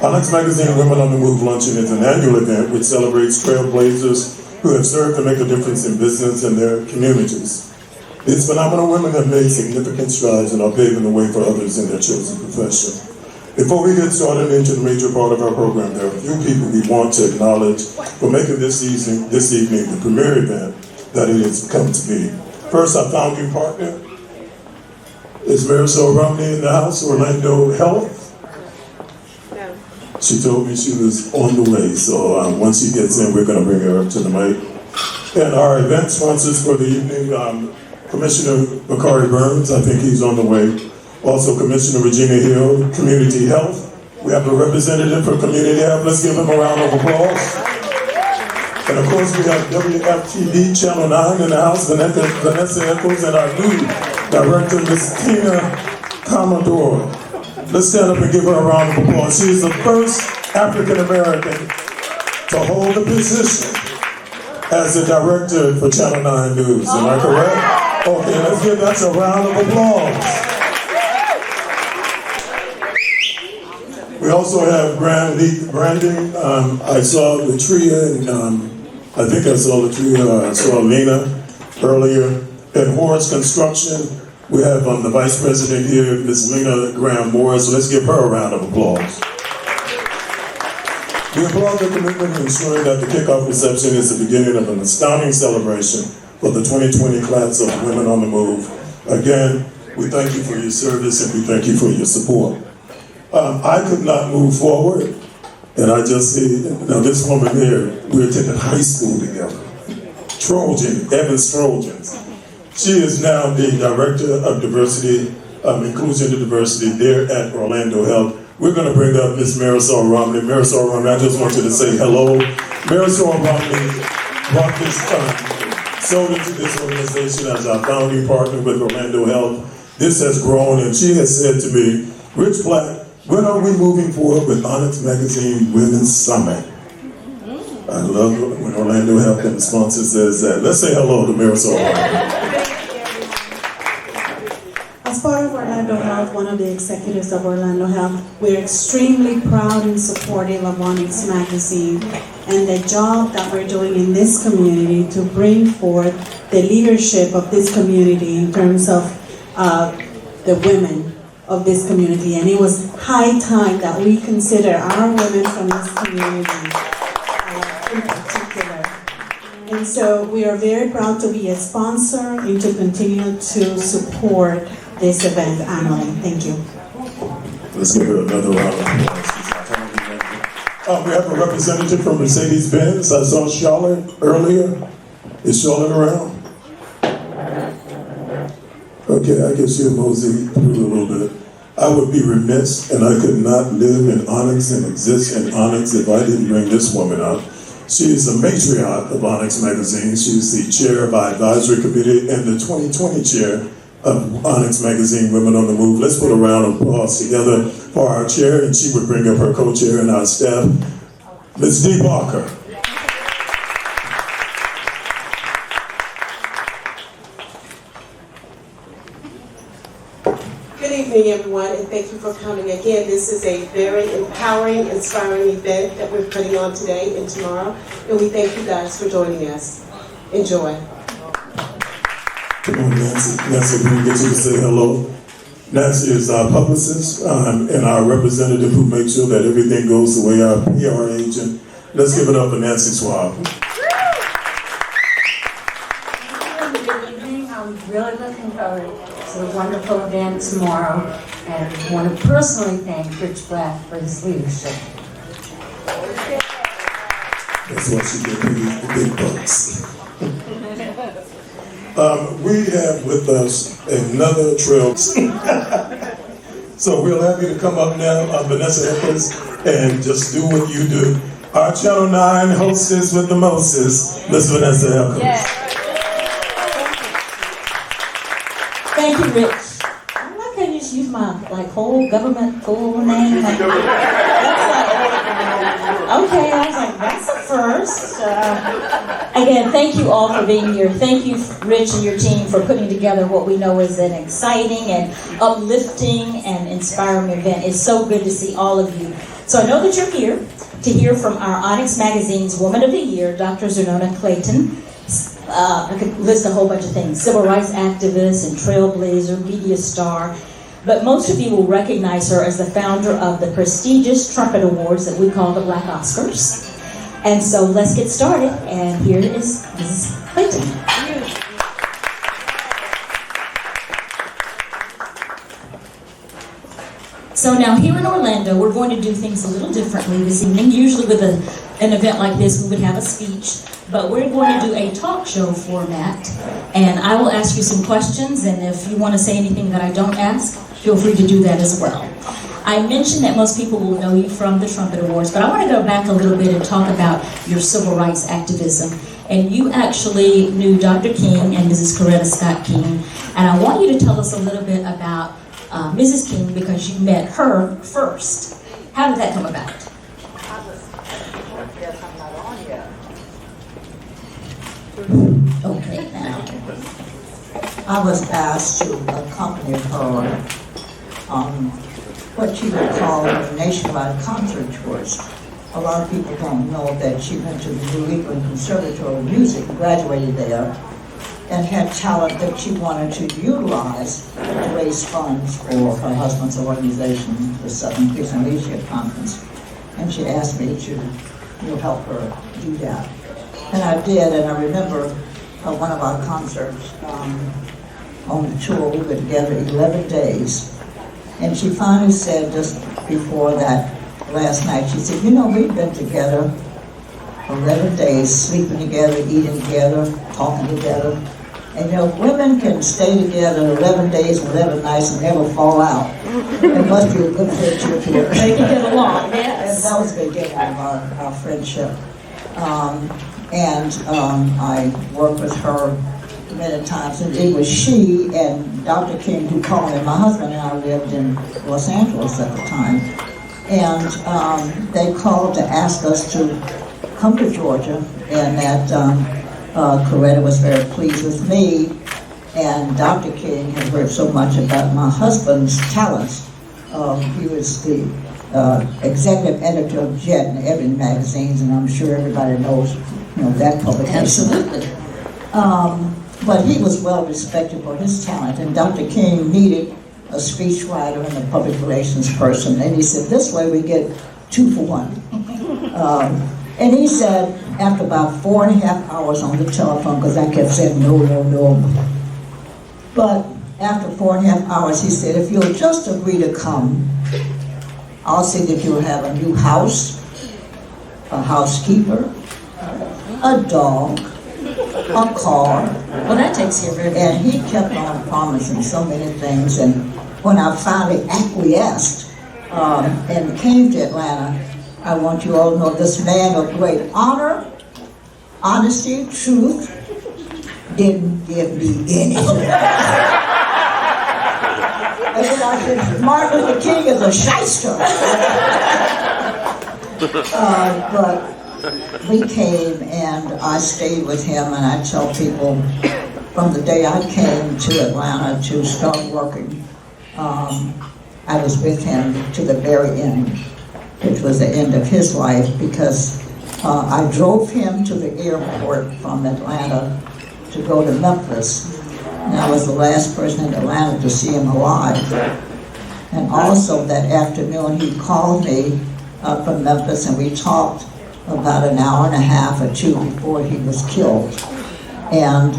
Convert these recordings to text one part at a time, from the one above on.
Onyx Magazine Women on the Move Luncheon is an annual event which celebrates trailblazers who have served to make a difference in business and their communities. These phenomenal women have made significant strides and are paving the way for others in their chosen profession. Before we get started into the major part of our program, there are a few people we want to acknowledge for making this evening the premier event that it has come to be. First, our founding partner is Marisol Romney in the house, Orlando Health. She told me she was on the way, so once she gets in, we're going to bring her up to the mic. And our event sponsors for the evening, Commissioner Bakari Burns, I think he's on the way. Also, Commissioner Regina Hill, Community Health. We have a representative for Community Health. Let's give him a round of applause. And of course, we have WFTV Channel 9 in the house, Vanessa Eccles, and our new director, Ms. Tina Commodore. Let's stand up and give her a round of applause. She is the first African American to hold the position as the director for Channel 9 News. Am I correct? Okay, let's give that a round of applause. We also have branding. I saw Latria, and I think I saw Latria, I saw Lena earlier. At Morse Construction, we have the Vice President here, Ms. Lena Graham Morse. Let's give her a round of applause. We applaud the commitment in ensuring that the kickoff reception is the beginning of an astounding celebration for the 2020 class of Women on the Move. Again, we thank you for your service and we thank you for your support. I could not move forward, and I just see, now this woman here, we attended high school together. Trojan, Evans Trojans. She is now the Director of Diversity, Inclusion and Diversity there at Orlando Health. We're going to bring up Ms. Marisol Romney. Marisol Romney, I just want you to say hello. Marisol Romney brought this sold into this organization as our founding partner with Orlando Health. This has grown, and she has said to me, Rich Black, when are we moving forward with Onyx Magazine Women's Summit? I love it when Orlando Health and the sponsor says that. Let's say hello to Marisol. As part of Orlando Health, one of the executives of Orlando Health, we're extremely proud and supportive of Onyx Magazine and the job that we're doing in this community to bring forth the leadership of this community in terms of the women of this community. And it was high time that we consider our women from this community in particular. And so we are very proud to be a sponsor and to continue to support this event annually. Thank you. Let's give her another round of applause. We have a representative from Mercedes-Benz. I saw Charlotte earlier. Is Charlotte around? Okay, I guess she'll mosey through a little bit. I would be remiss, and I could not live in Onyx and exist in Onyx if I didn't bring this woman up. She is the matriarch of Onyx Magazine. She's the chair of our advisory committee and the 2020 chair of Onyx Magazine Women on the Move. Let's put a round of applause together for our chair, and she would bring up her co-chair and our staff, Ms. Dee Parker. Good evening, everyone, and thank you for coming again. This is a very empowering, inspiring event that we're putting on today and tomorrow, and we thank you guys for joining us. Enjoy. Come on, Nancy. Nancy, can we get you to say hello? Nancy is our publicist and our representative who makes sure that everything goes the way our PR agent. Let's give it up for Nancy Schwab. Good evening. I'm really looking forward to the wonderful event tomorrow, and want to personally thank Rich Black for his leadership. That's why she gets the big bucks. We have with us another trail. So we'll have you to come up now, Vanessa Eccles, and just do what you do. Our Channel 9 hostess with the mostest, Ms. Vanessa Eccles. Yeah. Thank you, Rich. I'm not going to just use my whole government full name. Okay, I was like, that's a first. Again, thank you all for being here. Thank you, Rich and your team, for putting together what we know is an exciting and uplifting and inspiring event. It's so good to see all of you So I know that you're here to hear from our Onyx Magazine's Woman of the Year, Dr. Xernona Clayton. I could list a whole bunch of things: civil rights activist and trailblazer, media star. But most of you will recognize her as the founder of the prestigious trumpet awards that we call the Black Oscars. And so let's get started, and here is Ms. Clayton. So now here in Orlando, we're going to do things a little differently this evening. Usually with an event like this, we would have a speech, but we're going to do a talk show format, and I will ask you some questions, and if you want to say anything that I don't ask, feel free to do that as well. I mentioned that most people will know you from the Trumpet Awards, but I want to go back a little bit and talk about your civil rights activism. And you actually knew Dr. King and Mrs. Coretta Scott King, and I want you to tell us a little bit about Mrs. King, because you met her first. How did that come about? Okay, now. I was asked to accompany her on what you would call nationwide concert tours. A lot of people don't know that she went to the New England Conservatory of Music, graduated there, and had talent that she wanted to utilize to raise funds for her husband's organization, the Southern Peace and Leadership Conference. And she asked me to help her do that. And I did, and I remember one of our concerts on the tour, we were together 11 days. And she finally said, just before that last night, she said, we've been together 11 days, sleeping together, eating together, talking together. And women can stay together 11 days, 11 nights, and never fall out. It must be a good friendship here. They can get along, yes. And that was the beginning of our friendship. I worked with her many times, and it was she and Dr. King who called me. My husband and I lived in Los Angeles at the time. And they called to ask us to come to Georgia, and that Coretta was very pleased with me, and Dr. King had heard so much about my husband's talents. He was the executive editor of Jet and Ebony magazines, and I'm sure everybody knows, that publication. Absolutely. But he was well respected for his talent, and Dr. King needed a speechwriter and a public relations person, and he said, this way we get 2 for 1. And he said, after about 4.5 hours on the telephone, because I kept saying no, no, no. But after 4.5 hours, he said, if you'll just agree to come, I'll see that you'll have a new house, a housekeeper, a dog, a car. Well, that takes care of everything. And he kept on promising so many things. And when I finally acquiesced and came to Atlanta, I want you all to know this man of great honor, honesty, truth, didn't give me anything. And then I said, Martin Luther King is a shyster. But we came and I stayed with him, and I tell people from the day I came to Atlanta to start working, I was with him to the very end, which was the end of his life, because I drove him to the airport from Atlanta to go to Memphis. And I was the last person in Atlanta to see him alive. And also that afternoon he called me from Memphis, and we talked about an hour and a half or 2 before he was killed. And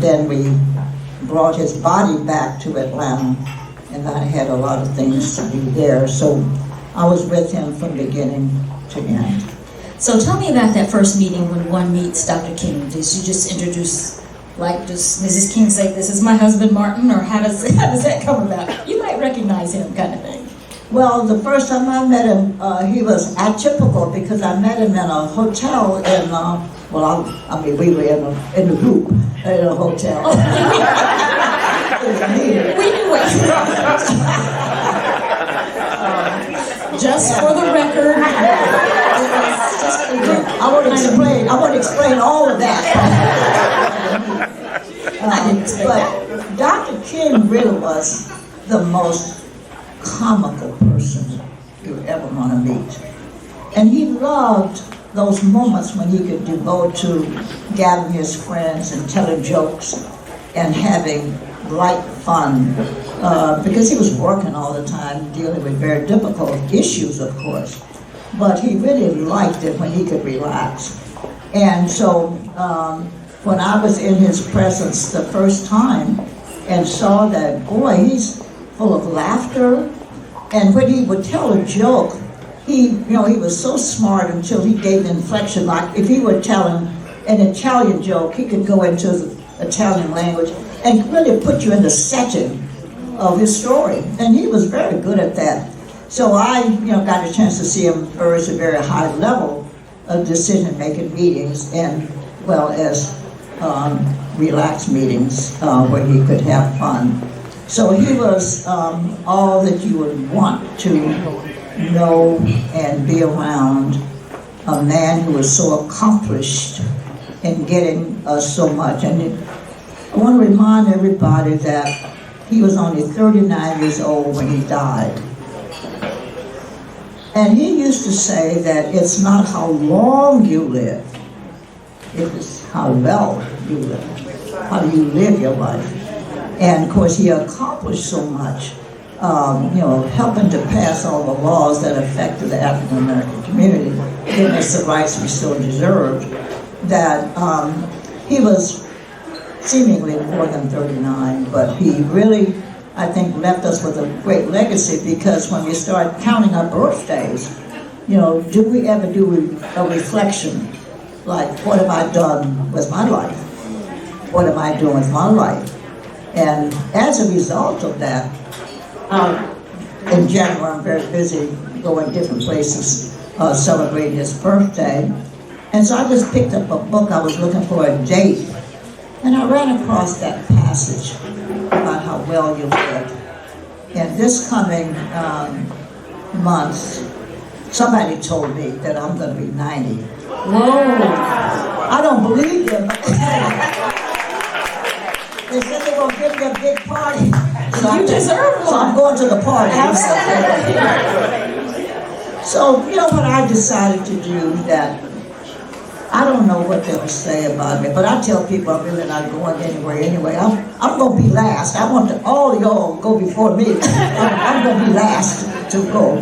then we brought his body back to Atlanta, and I had a lot of things to do there. So I was with him from beginning to end. So tell me about that first meeting when one meets Dr. King. Does you just introduce, like, does Mrs. King say, this is my husband Martin, or how does that come about? You might recognize him, kind of thing. Well, the first time I met him, he was atypical, because I met him in a hotel in, we were in a group in a hotel. We knew it. Just for the record, I want to explain all of that. But Dr. King really was the most comical person you would ever want to meet. And he loved those moments when he could devote to gathering his friends and telling jokes and having light fun, because he was working all the time, dealing with very difficult issues, of course. But he really liked it when he could relax. And so when I was in his presence the first time and saw that, boy, he's full of laughter. And when he would tell a joke, he was so smart until he gave an inflection. Like if he were telling an Italian joke, he could go into the Italian language and really put you in the setting of his story. And he was very good at that. So I, got a chance to see him first at very high level of decision-making meetings, and well as relaxed meetings where he could have fun. So he was all that you would want to know and be around, a man who was so accomplished in getting us so much. And I want to remind everybody that he was only 39 years old when he died. And he used to say that it's not how long you live, it's how well you live. How do you live your life? And of course he accomplished so much, helping to pass all the laws that affected the African American community, giving us the rights we still deserved, that he was seemingly more than 39, but he really, I think, left us with a great legacy, because when we start counting our birthdays, do we ever do a reflection? Like, what have I done with my life? What am I doing with my life? And as a result of that, in January I'm very busy going different places, celebrating his birthday. And so I just picked up a book. I was looking for a date, and I ran across that passage about how well you live. And this coming month, somebody told me that I'm going to be 90. Whoa! I don't believe them. They said they were going to give me a big party. So You deserve one. So I'm going to the party. So, what I decided to do, that I don't know what they'll say about me, but I tell people I'm really not going anywhere anyway. I'm going to be last. I want all of y'all go before me. I'm going to be last to go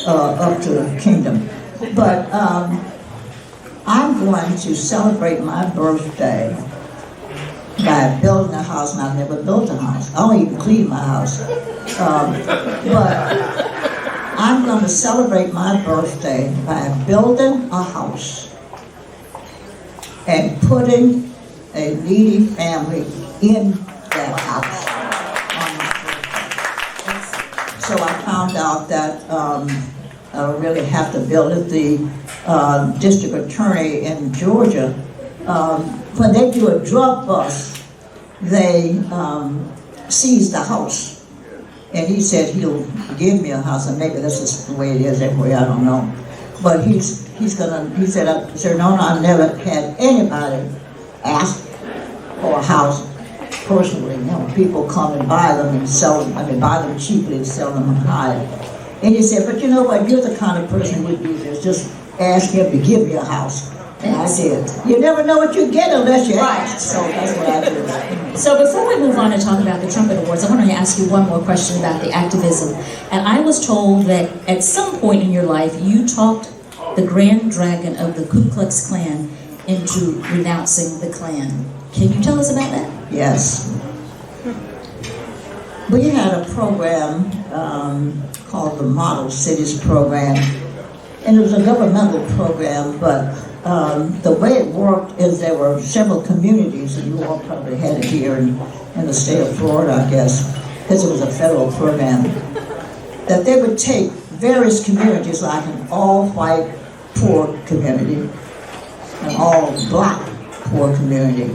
up to the kingdom. But I'm going to celebrate my birthday by building a house, and I've never built a house. I don't even clean my house. But I'm going to celebrate my birthday by building a house and putting a needy family in that house on my birthday. So I found out that I really have to build it. The district attorney in Georgia, when they do a drug bust, they seize the house. And he said he'll give me a house, and maybe this is the way it is everywhere, I don't know. But he said, Xernona, I never had anybody ask for a house personally. People come and buy them and sell them, buy them cheaply and sell them high. And he said, but you know what, you're the kind of person who would do this, just ask him to give you a house. And I did. You never know what you get unless you ask. So that's what I did. So before we move on to talk about the Trumpet Awards, I want to ask you one more question about the activism. And I was told that at some point in your life, you talked the Grand Dragon of the Ku Klux Klan into renouncing the Klan. Can you tell us about that? Yes. We had a program called the Model Cities Program. And it was a governmental program, but the way it worked is there were several communities, and you all probably had it here in the state of Florida, I guess, because it was a federal program, that they would take various communities, like an all-white poor community, an all-black poor community,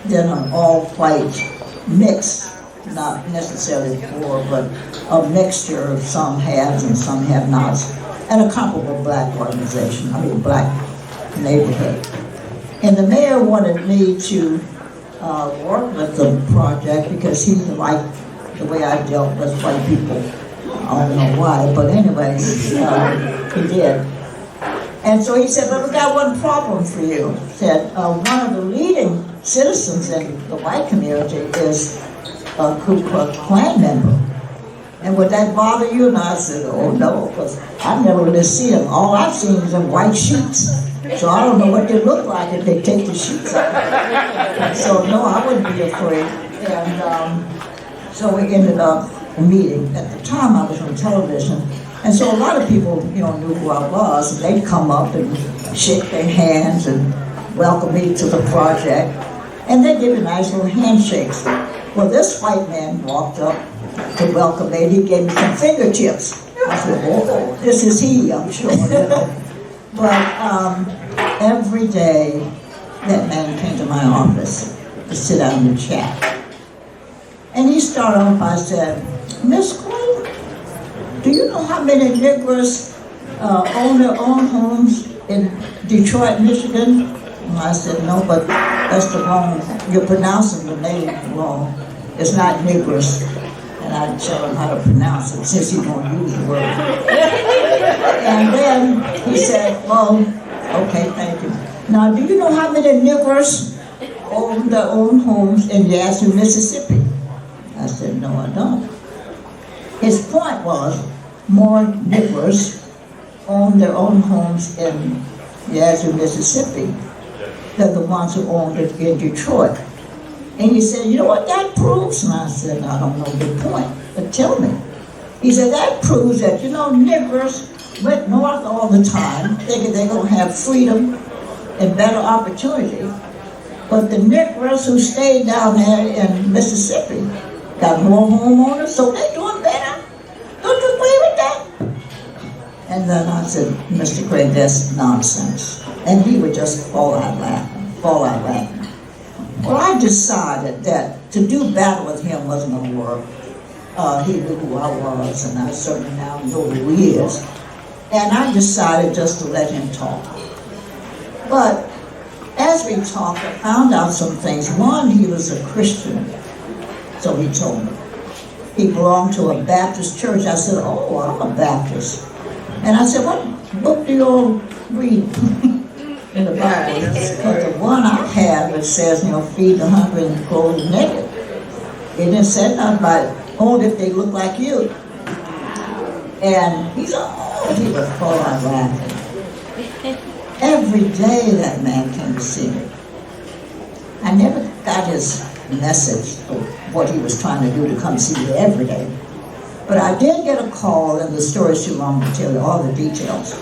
then an all-white mix, not necessarily poor, but a mixture of some haves and some have-nots, and a comparable black organization, black neighborhood. And the mayor wanted me to work with the project because he didn't like the way I dealt with white people. I don't know why, but anyway, he did. And so he said, "But we got one problem for you." He said, one of the leading citizens in the white community is a Ku Klux Klan member. And would that bother you? And I said, "Oh no, because I've never really seen them. All I've seen is them white sheets. So I don't know what they look like if they take the sheets off." So no, I wouldn't be afraid. And so we ended up meeting. At the time I was on television, and so a lot of people, knew who I was, and they'd come up and shake their hands and welcome me to the project, and they'd give me nice little handshakes. Well, this white man walked up to welcome me, and he gave me some fingertips. I said, "Oh, this is he, I'm sure." But every day, that man came to my office to sit down and chat. And he started off by saying, "Miss Clayton, do you know how many Negroes own their own homes in Detroit, Michigan?" And I said, "No, but that's the wrong, you're pronouncing the name wrong. It's not Negroes." And I tell him how to pronounce it since he won't use the word. And then he said, "Well, okay, thank you. Now, do you know how many Negroes own their own homes in Yazoo, Mississippi?" I said, "No, I don't." His point was, more Negroes own their own homes in Yazoo, Mississippi than the ones who owned it in Detroit. And he said, "You know what that proves?" And I said, "I don't know the point, but tell me." He said, "That proves that, Negroes went north all the time, thinking they're going to have freedom and better opportunity. But the Negroes who stayed down there in Mississippi got more homeowners, so they're doing better. Don't you agree with that?" And then I said, "Mr. Craig, that's nonsense." And he would just fall out laughing. Well, I decided that to do battle with him wasn't going to work. He knew who I was, and I certainly now know who he is. And I decided just to let him talk. But as we talked, I found out some things. One, he was a Christian, so he told me. He belonged to a Baptist church. I said, "Oh, I'm a Baptist." And I said, "What book do you all read in the Bible?" Because the one I have, it says, "Feed the hungry and clothe the naked." It didn't say nothing about it. "Only if they look like you." And he said, "Oh," he was full out laughing. Every day that man came to see me. I never got his message of what he was trying to do to come see me every day. But I did get a call, and the story's too long to tell you all the details.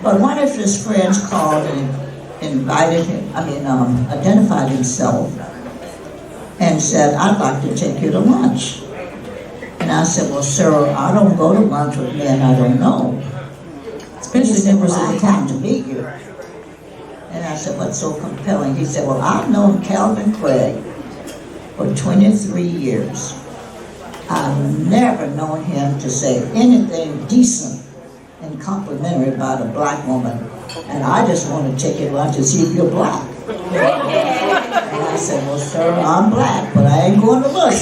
But one of his friends called and invited him, identified himself and said, "I'd like to take you to lunch." And I said, "Well, sir, I don't go to lunch with men I don't know. Especially members of the Klan to meet you." And I said, "What's so compelling?" He said, "Well, I've known Calvin Craig for 23 years. I've never known him to say anything decent and complimentary about a black woman. And I just want to take you to lunch to see if you're black." And I said, "Well, sir, I'm black, but I ain't going to lunch."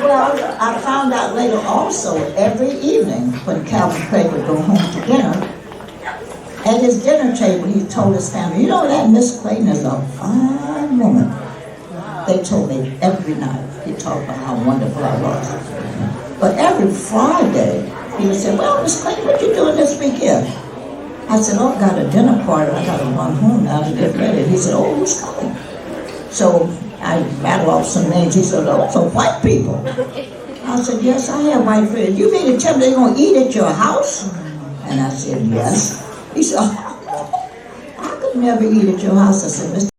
Well, I found out later also, every evening when Calvin Craig would go home to dinner, at his dinner table he told his family, "That Miss Clayton is a fine woman." They told me every night. He talked about how wonderful I was. But every Friday, he would say, "Well, Miss Clayton, what you doing this weekend?" I said, "Oh, I've got a dinner party. I got to run home now to get ready." He said, "Oh, who's coming?" So I rattled off some names. He said, "Oh, some white people." I said, "Yes, I have white friends. You mean to tell me they're going to eat at your house?" And I said, "Yes." He said, "I could never eat at your house." I said, "Mr.